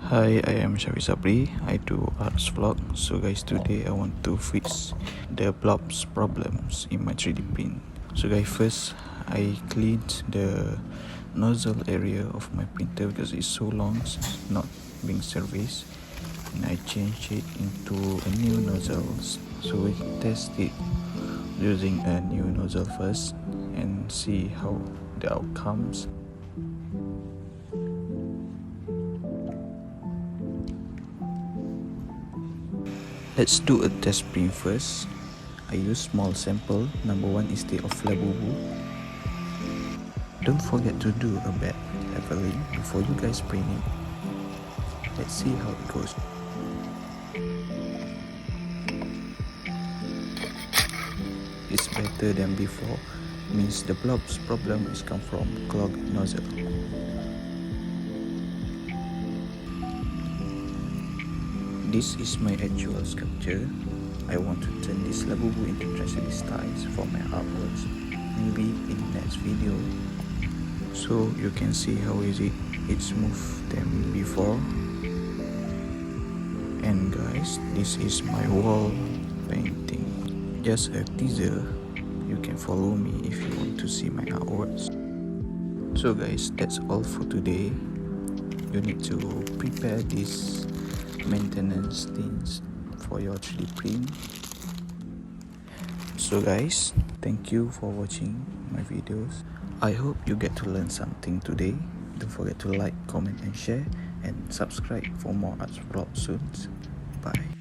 Hi, I am Sabri. I do arts vlog. So guys, today I want to fix the blobs problems in my 3D print. So guys, first I cleaned the nozzle area of my printer because it's so long since not being serviced, and I changed it into a new nozzle. So we test it using a new nozzle first and see how the outcomes. Let's do a test print first. I use small sample, number 1 instead of labubu. Don't forget to do a bed leveling before you guys print it. Let's see how it goes. It's better than before, means the blobs problem is come from clogged nozzle. This is my actual sculpture. I want to turn this labubu into styles for my artworks, maybe in the next video. So you can see how easy it's smooth than before. And guys, this is my wall painting. Just a teaser. You can follow me if you want to see my artworks. So guys, that's all for today. You need to prepare this maintenance things for your 3D print. So guys, thank you for watching my videos. I hope you get to learn something today. Don't forget to like, comment and share, and subscribe for more arts vlogs soon. Bye.